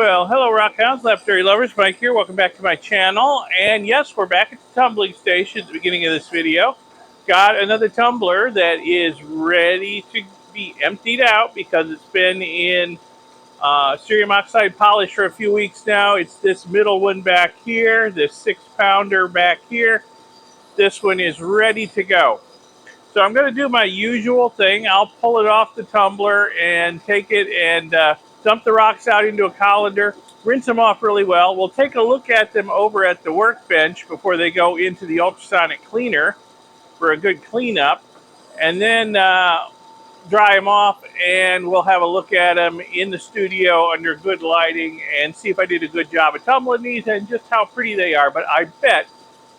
Well, hello Rockhounds, Lapidary lovers, Mike here. Welcome back to my channel. And yes, we're back at the tumbling station at the beginning of this video. Got another tumbler that is ready to be emptied out because it's been in cerium oxide polish for a few weeks now. It's this middle one back here, this 6-pounder back here. This one is ready to go. So I'm going to do my usual thing. I'll pull it off the tumbler and take it and dump the rocks out into a colander, rinse them off really well. We'll take a look at them over at the workbench before they go into the ultrasonic cleaner for a good cleanup, and then dry them off, and we'll have a look at them in the studio under good lighting and see if I did a good job of tumbling these and just how pretty they are. But I bet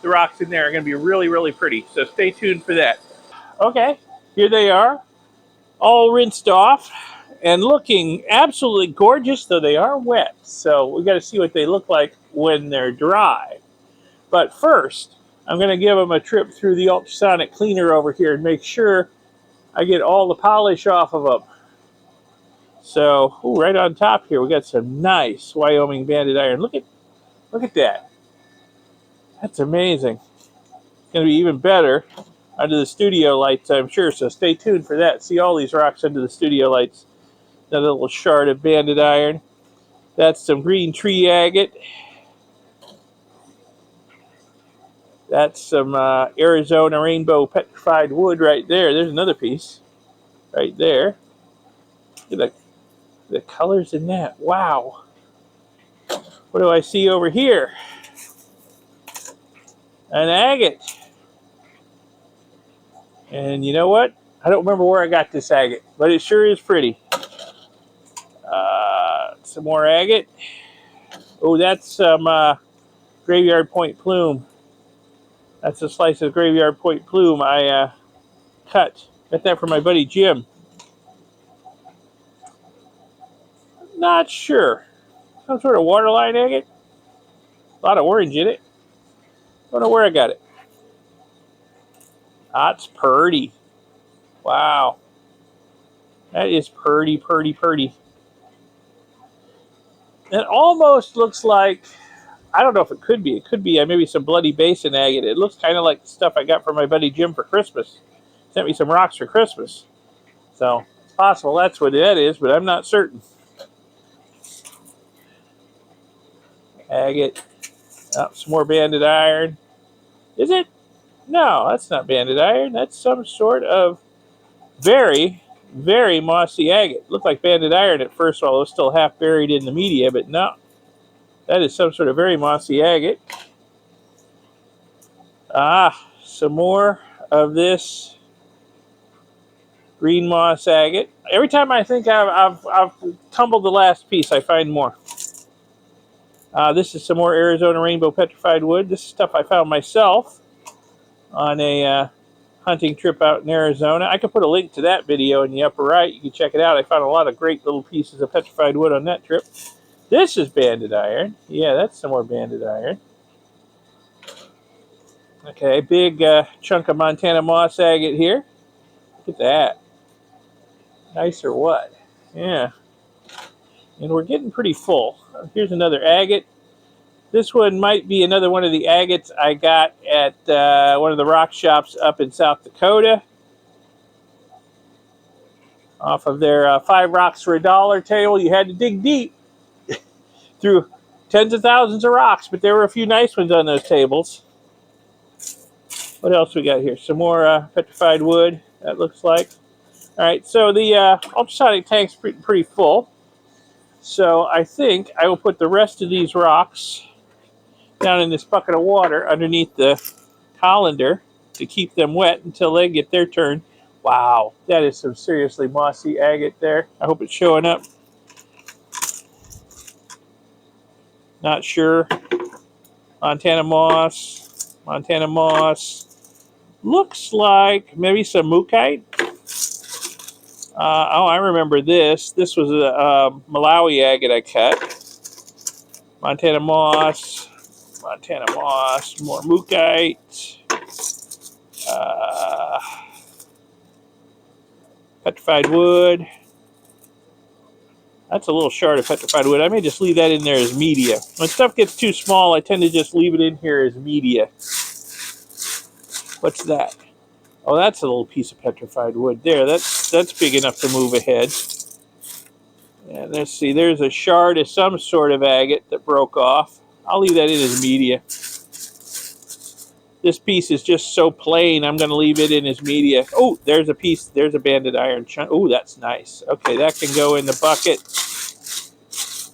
the rocks in there are going to be really, really pretty, so stay tuned for that. Okay, here they are, all rinsed off and looking absolutely gorgeous, though they are wet. So we got to see what they look like when they're dry. But first, I'm going to give them a trip through the ultrasonic cleaner over here and make sure I get all the polish off of them. So, ooh, right on top here, we got some nice Wyoming banded iron. Look at that. That's amazing. It's going to be even better under the studio lights, I'm sure, so stay tuned for that. See all these rocks under the studio lights. Another little shard of banded iron. That's some green tree agate. That's some Arizona rainbow petrified wood right there. There's another piece right there. Look at the colors in that. Wow. What do I see over here? An agate. And you know what? I don't remember where I got this agate, but it sure is pretty. Some more agate. Oh, that's some graveyard point plume. That's a slice of graveyard point plume I cut. Got that from my buddy Jim. Not sure. Some sort of waterline agate. A lot of orange in it. Don't know where I got it. That's pretty. Wow. That is pretty, pretty, pretty. It almost looks like, I don't know if it could be. It could be maybe some bloody basin agate. It looks kind of like the stuff I got from my buddy Jim for Christmas. Sent me some rocks for Christmas. So it's possible that's what that is, but I'm not certain. Agate. Oh, some more banded iron. Is it? No, that's not banded iron. That's some sort of very, very mossy agate. Looked like banded iron at first while it was still half buried in the media, but no. That is some sort of very mossy agate. Some more of this green moss agate. Every time I think I've tumbled the last piece, I find more. This is some more Arizona rainbow petrified wood. This is stuff I found myself on a hunting trip out in Arizona. I could put a link to that video in the upper right. You can check it out. I found a lot of great little pieces of petrified wood on that trip. This is banded iron. Yeah, that's some more banded iron. Okay, big chunk of Montana moss agate here. Look at that. Nice or what? Yeah. And we're getting pretty full. Here's another agate. This one might be another one of the agates I got at one of the rock shops up in South Dakota. Off of their 5 rocks for $1 table. You had to dig deep through tens of thousands of rocks, but there were a few nice ones on those tables. What else we got here? Some more petrified wood, that looks like. All right, so the ultrasonic tank's pretty full. So I think I will put the rest of these rocks down in this bucket of water underneath the colander to keep them wet until they get their turn. Wow, that is some seriously mossy agate there. I hope it's showing up. Not sure. Montana moss. Montana moss. Looks like maybe some mookaite. Oh, I remember this. This was a Malawi agate I cut. Montana moss. Montana moss. More mookaite. Petrified wood. That's a little shard of petrified wood. I may just leave that in there as media. When stuff gets too small, I tend to just leave it in here as media. What's that? Oh, that's a little piece of petrified wood there. That's big enough to move ahead. And let's see, there's a shard of some sort of agate that broke off. I'll leave that in as media. This piece is just so plain, I'm going to leave it in as media. Oh, there's a piece, there's a banded iron chunk. Oh, that's nice. Okay, that can go in the bucket.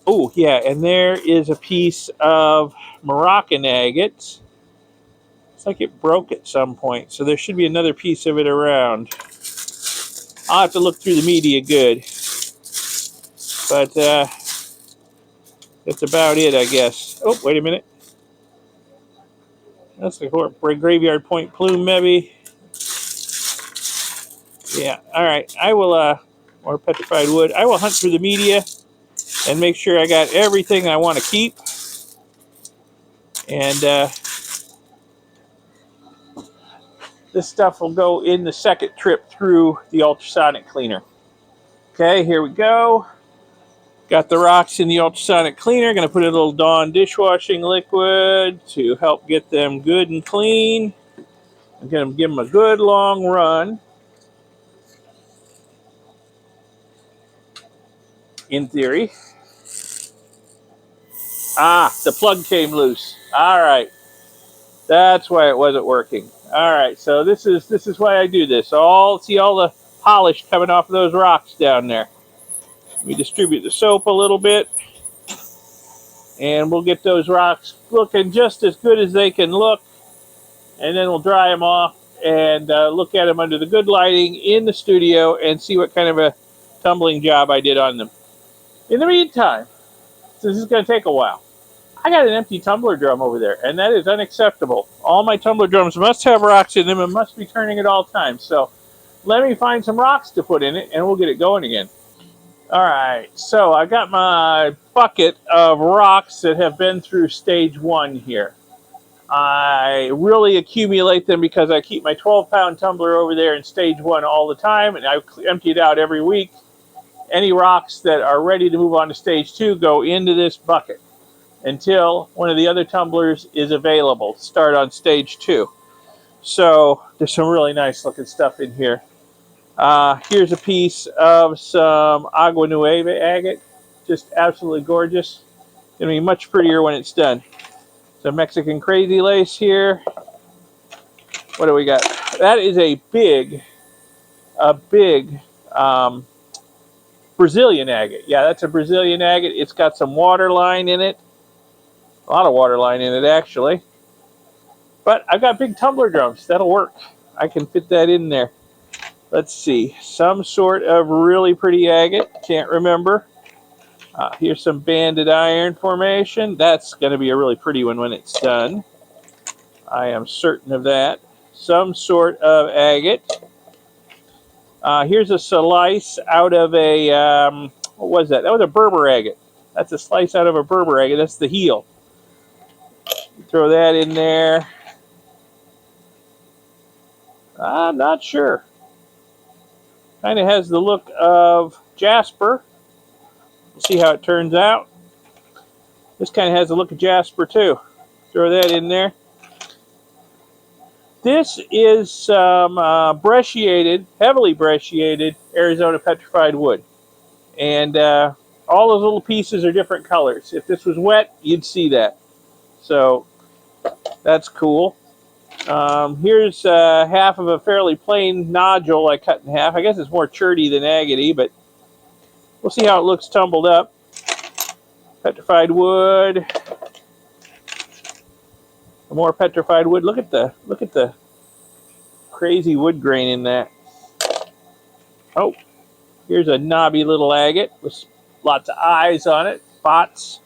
Oh, yeah, and there is a piece of Moroccan agate. It's like it broke at some point, so there should be another piece of it around. I'll have to look through the media good. But that's about it, I guess. Oh, wait a minute. That's the graveyard point plume, maybe. Yeah, all right. I will, more petrified wood. I will hunt through the media and make sure I got everything I want to keep. And this stuff will go in the second trip through the ultrasonic cleaner. Okay, here we go. Got the rocks in the ultrasonic cleaner. Going to put a little Dawn dishwashing liquid to help get them good and clean. I'm going to give them a good long run. In theory. Ah, the plug came loose. All right. That's why it wasn't working. All right, so this is why I do this. See all the polish coming off of those rocks down there. We distribute the soap a little bit, and we'll get those rocks looking just as good as they can look, and then we'll dry them off and look at them under the good lighting in the studio and see what kind of a tumbling job I did on them. In the meantime, this is going to take a while. I got an empty tumbler drum over there, and that is unacceptable. All my tumbler drums must have rocks in them and must be turning at all times. So let me find some rocks to put in it, and we'll get it going again. All right, so I got my bucket of rocks that have been through stage 1 here. I really accumulate them because I keep my 12-pound tumbler over there in stage 1 all the time, and I empty it out every week. Any rocks that are ready to move on to stage 2 go into this bucket until one of the other tumblers is available to start on stage 2. So there's some really nice looking stuff in here. Here's a piece of some Agua Nueva agate. Just absolutely gorgeous. Gonna be much prettier when it's done. Some Mexican crazy lace here. What do we got? That is a big Brazilian agate. Yeah, that's a Brazilian agate. It's got some water line in it. A lot of water line in it, actually. But I've got big tumbler drums. That'll work. I can fit that in there. Let's see. Some sort of really pretty agate. Can't remember. Here's some banded iron formation. That's going to be a really pretty one when it's done. I am certain of that. Some sort of agate. Here's a slice out of a, what was that? That was a Berber agate. That's a slice out of a Berber agate. That's the heel. Throw that in there. I'm not sure. Kind of has the look of Jasper. We'll see how it turns out. This kind of has the look of Jasper too. Throw that in there. This is some heavily brecciated Arizona petrified wood. And all those little pieces are different colors. If this was wet, you'd see that. So that's cool. Here's half of a fairly plain nodule I cut in half. I guess it's more cherty than agate, but we'll see how it looks tumbled up. Petrified wood. More petrified wood. Look at the crazy wood grain in that. Oh, here's a knobby little agate with lots of eyes on it, spots.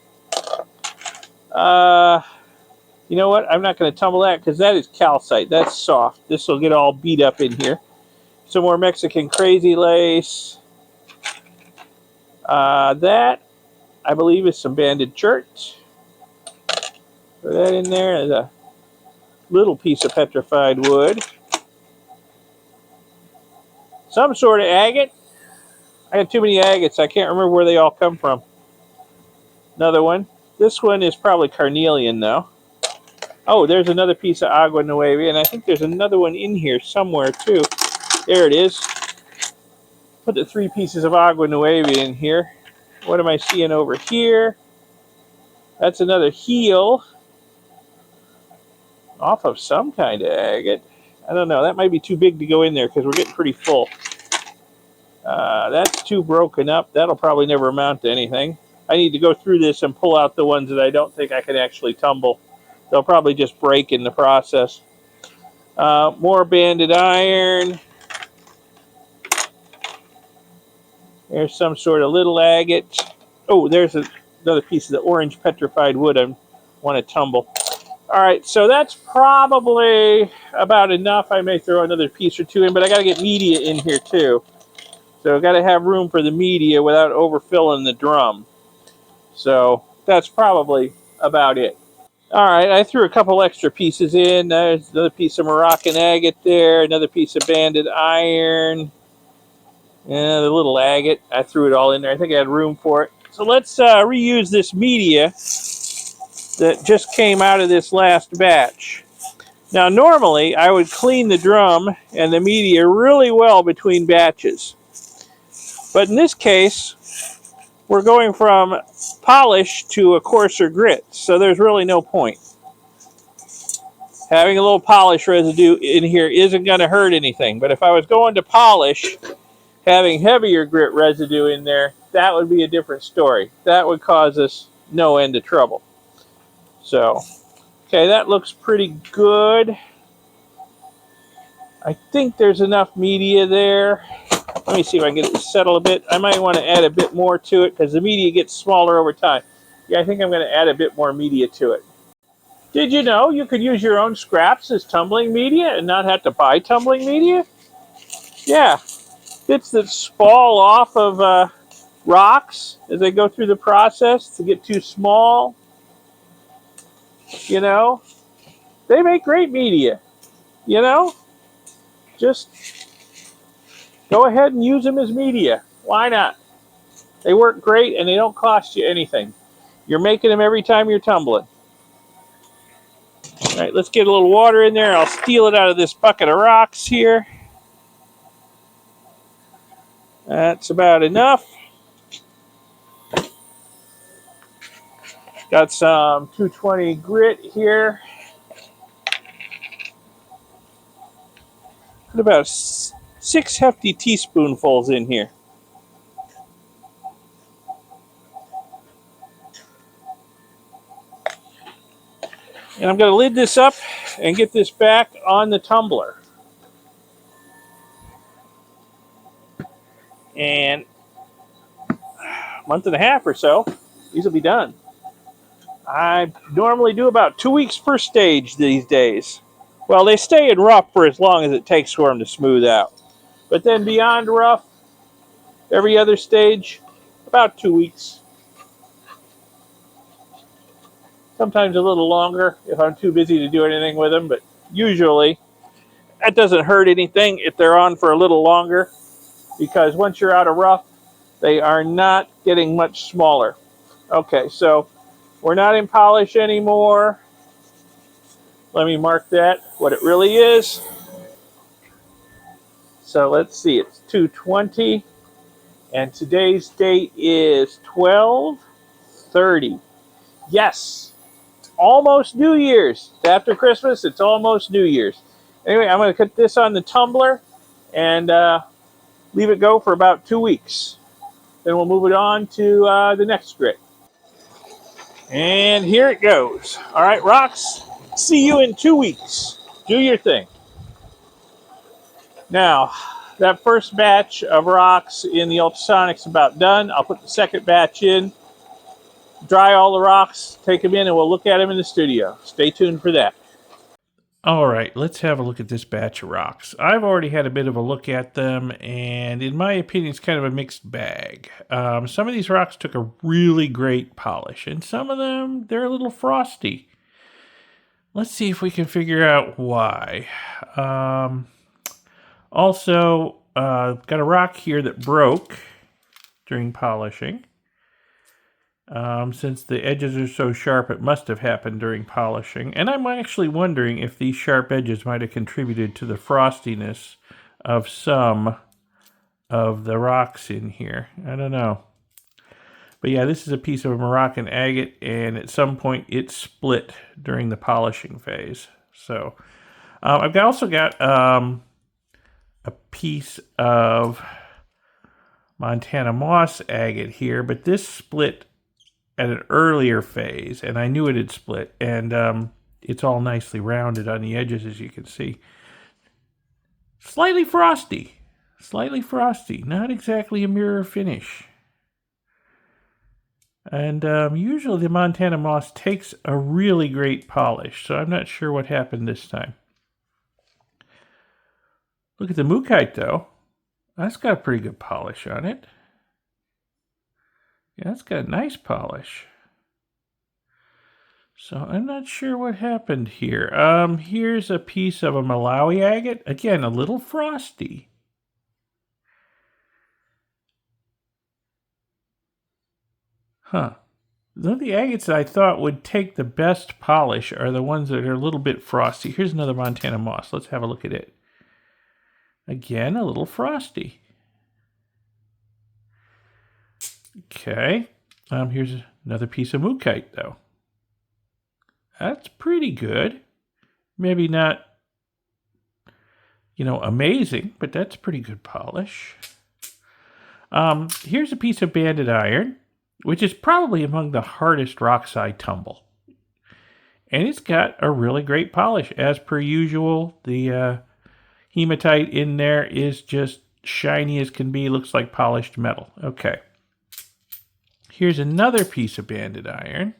You know what? I'm not going to tumble that because that is calcite. That's soft. This will get all beat up in here. Some more Mexican crazy lace. That, I believe, is some banded Chert. Throw that in there. There's a little piece of petrified wood. Some sort of agate. I got too many agates. I can't remember where they all come from. Another one. This one is probably carnelian, though. Oh, there's another piece of agua nueva, and I think there's another one in here somewhere, too. There it is. Put the 3 pieces of agua nueva in here. What am I seeing over here? That's another heel off of some kind of agate. I don't know. That might be too big to go in there because we're getting pretty full. That's too broken up. That'll probably never amount to anything. I need to go through this and pull out the ones that I don't think I can actually tumble. They'll probably just break in the process. More banded iron. There's some sort of little agate. Oh, there's another piece of the orange petrified wood I want to tumble. All right, so that's probably about enough. I may throw another piece or two in, but I got to get media in here too. So I've got to have room for the media without overfilling the drum. So that's probably about it. All right, I threw a couple extra pieces in. There's another piece of Moroccan agate there, another piece of banded iron, and the little agate. I threw it all in there. I think I had room for it. So let's reuse this media that just came out of this last batch. Now, normally, I would clean the drum and the media really well between batches. But in this case, we're going from polish to a coarser grit, so there's really no point. Having a little polish residue in here isn't going to hurt anything, but if I was going to polish, having heavier grit residue in there, that would be a different story. That would cause us no end of trouble. So, okay, that looks pretty good. I think there's enough media there. Let me see if I can get it to settle a bit. I might want to add a bit more to it because the media gets smaller over time. Yeah, I think I'm going to add a bit more media to it. Did you know you could use your own scraps as tumbling media and not have to buy tumbling media? Yeah, bits that fall off of rocks as they go through the process to get too small. You know, they make great media. You know, just go ahead and use them as media. Why not? They work great and they don't cost you anything. You're making them every time you're tumbling. All right, let's get a little water in there. I'll steal it out of this bucket of rocks here. That's about enough. Got some 220 grit here. Put about 6 hefty teaspoonfuls in here. And I'm going to lid this up and get this back on the tumbler. And a month and a half or so, these will be done. I normally do about 2 weeks per stage these days. Well, they stay in rough for as long as it takes for them to smooth out. But then beyond rough, every other stage, about 2 weeks. Sometimes a little longer if I'm too busy to do anything with them, but usually that doesn't hurt anything if they're on for a little longer, because once you're out of rough, they are not getting much smaller. Okay, so we're not in polish anymore. Let me mark that, what it really is. So let's see, it's 220, and today's date is 12/30. Yes, it's almost New Year's. It's after Christmas, it's almost New Year's. Anyway, I'm going to put this on the tumbler and leave it go for about 2 weeks. Then we'll move it on to the next grit. And here it goes. All right, rocks, see you in 2 weeks. Do your thing. Now, that first batch of rocks in the ultrasonic's about done. I'll put the second batch in, dry all the rocks, take them in, and we'll look at them in the studio. Stay tuned for that. All right, let's have a look at this batch of rocks. I've already had a bit of a look at them, and in my opinion, it's kind of a mixed bag. Some of these rocks took a really great polish, and some of them, they're a little frosty. Let's see if we can figure out why. Also, got a rock here that broke, during polishing. Since the edges are so sharp, it must have happened during polishing. And I'm actually wondering if these sharp edges might have contributed to the frostiness of some of the rocks in here. I don't know. But yeah, this is a piece of Moroccan agate, and at some point it split during the polishing phase. So I've also got a piece of Montana moss agate here, but this split at an earlier phase, and I knew it had split, and it's all nicely rounded on the edges, as you can see. Slightly frosty, not exactly a mirror finish. And usually the Montana moss takes a really great polish, so I'm not sure what happened this time. Look at the Mookaite, though. That's got a pretty good polish on it. Yeah, it's got a nice polish. So I'm not sure what happened here. Here's a piece of a Malawi agate. Again, a little frosty. Huh. The agates that I thought would take the best polish are the ones that are a little bit frosty. Here's another Montana moss. Let's have a look at it. Again, a little frosty. Okay. Here's another piece of Mookaite, though. That's pretty good. Maybe not, amazing, but that's pretty good polish. Here's a piece of banded iron, which is probably among the hardest rocks I tumble. And it's got a really great polish. As per usual, the hematite in there is just shiny as can be. Looks like polished metal. Okay. Here's another piece of banded iron.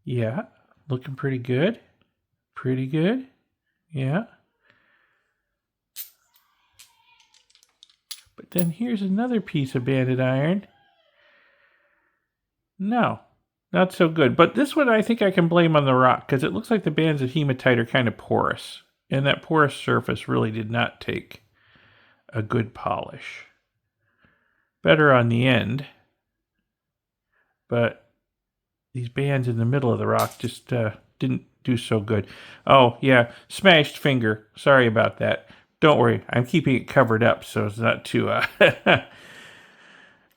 Yeah, looking pretty good. Pretty good. Yeah. But then here's another piece of banded iron. No, not so good. But this one I think I can blame on the rock, because it looks like the bands of hematite are kind of porous. And that porous surface really did not take a good polish. Better on the end. But these bands in the middle of the rock just didn't do so good. Oh, yeah, smashed finger. Sorry about that. Don't worry, I'm keeping it covered up so as not to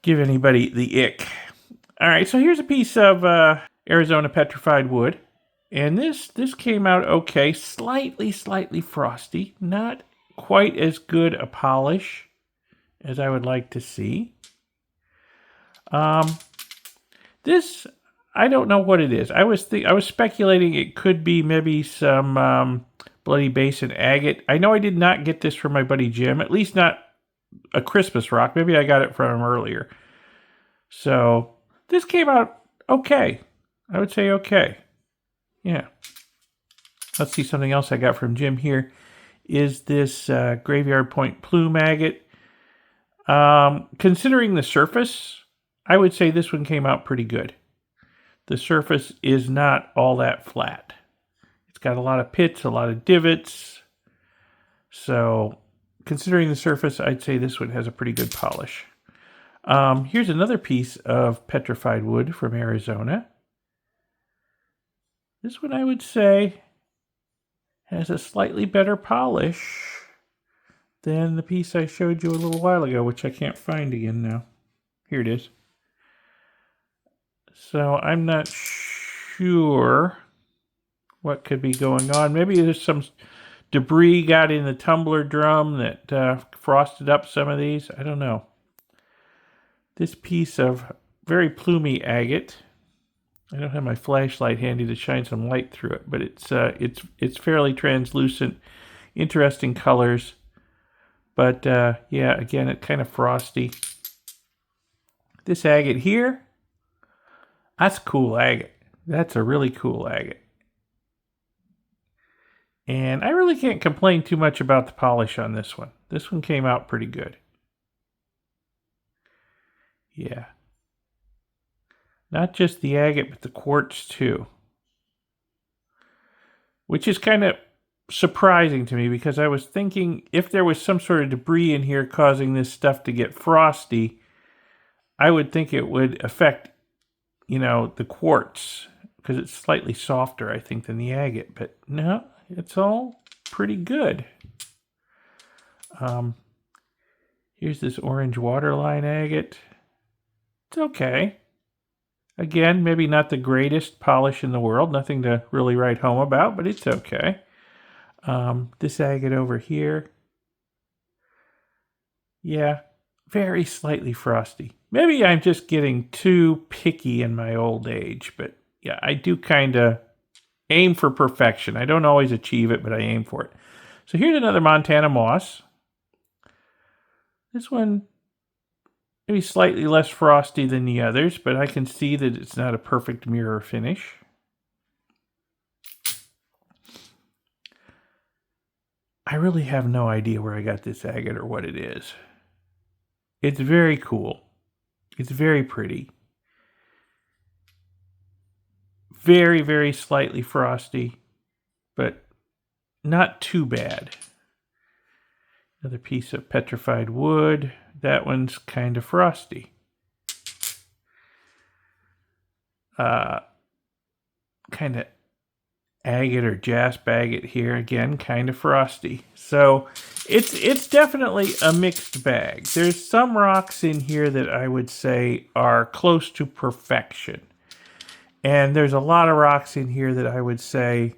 give anybody the ick. All right, so here's a piece of Arizona petrified wood. And this came out okay, slightly frosty. Not quite as good a polish as I would like to see. This, I don't know what it is. I was speculating it could be maybe some Bloody Basin agate. I know I did not get this from my buddy Jim, at least not a Christmas rock. Maybe I got it from him earlier. So this came out okay. I would say okay. Yeah. Let's see, something else I got from Jim here is this Graveyard Point Plume agate. Considering the surface, I would say this one came out pretty good. The surface is not all that flat. It's got a lot of pits, a lot of divots. So, considering the surface, I'd say this one has a pretty good polish. Here's another piece of petrified wood from Arizona. This one, I would say, has a slightly better polish than the piece I showed you a little while ago, which I can't find again now. Here it is. So I'm not sure what could be going on. Maybe there's some debris got in the tumbler drum that frosted up some of these. I don't know. This piece of very plumy agate. I don't have my flashlight handy to shine some light through it, but it's fairly translucent, interesting colors. But yeah, again, it's kind of frosty. This agate here, that's cool agate. That's a really cool agate. And I really can't complain too much about the polish on this one. This one came out pretty good. Yeah. Not just the agate, but the quartz too. Which is kind of surprising to me because I was thinking if there was some sort of debris in here causing this stuff to get frosty, I would think it would affect, the quartz because it's slightly softer, I think, than the agate. But no, it's all pretty good. Here's this orange waterline agate. It's okay. Again, maybe not the greatest polish in the world. Nothing to really write home about, but it's okay. This agate over here. Yeah, very slightly frosty. Maybe I'm just getting too picky in my old age, but yeah, I do kind of aim for perfection. I don't always achieve it, but I aim for it. So here's another Montana moss. This one maybe slightly less frosty than the others, but I can see that it's not a perfect mirror finish. I really have no idea where I got this agate or what it is. It's very cool. It's very pretty. Very, very slightly frosty, but not too bad. Another piece of petrified wood. That one's kind of frosty. Kind of agate or Jasper agate here. Again, kind of frosty. So it's definitely a mixed bag. There's some rocks in here that I would say are close to perfection. And there's a lot of rocks in here that I would say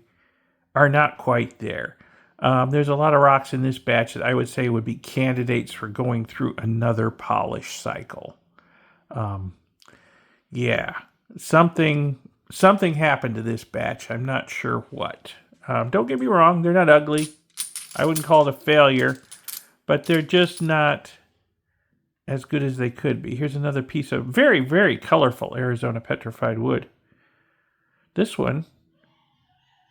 are not quite there. There's a lot of rocks in this batch that I would say would be candidates for going through another polish cycle. Yeah, something happened to this batch. I'm not sure what. Don't get me wrong, they're not ugly. I wouldn't call it a failure, but they're just not as good as they could be. Here's another piece of very, very colorful Arizona petrified wood. This one,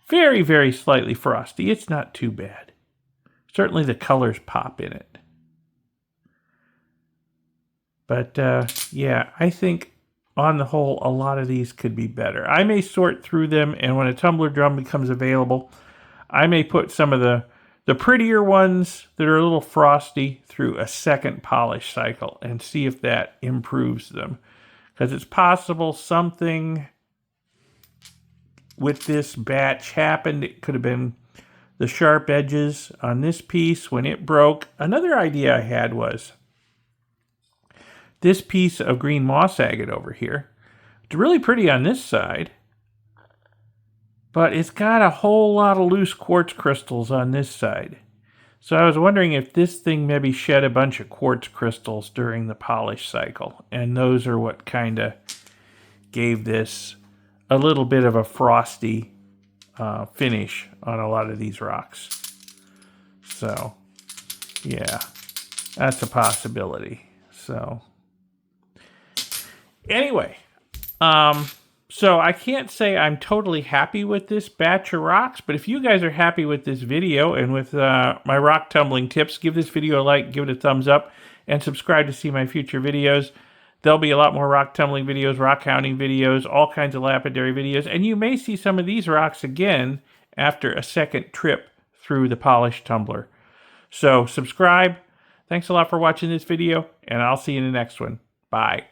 very, very slightly frosty. It's not too bad. Certainly the colors pop in it. But yeah, I think on the whole, a lot of these could be better. I may sort through them, and when a tumbler drum becomes available, I may put some of the prettier ones that are a little frosty through a second polish cycle and see if that improves them. Because it's possible something with this batch happened. It could have been the sharp edges on this piece when it broke. Another idea I had was this piece of green moss agate over here. It's really pretty on this side, but it's got a whole lot of loose quartz crystals on this side. So I was wondering if this thing maybe shed a bunch of quartz crystals during the polish cycle, and those are what kind of gave this a little bit of a frosty finish on a lot of these rocks. So, yeah, that's a possibility. So, anyway, so I can't say I'm totally happy with this batch of rocks, but if you guys are happy with this video and with my rock tumbling tips, give this video a like, give it a thumbs up, and subscribe to see my future videos. There'll be a lot more rock tumbling videos, rockhounding videos, all kinds of lapidary videos, and you may see some of these rocks again after a second trip through the polished tumbler. So subscribe. Thanks a lot for watching this video, and I'll see you in the next one. Bye.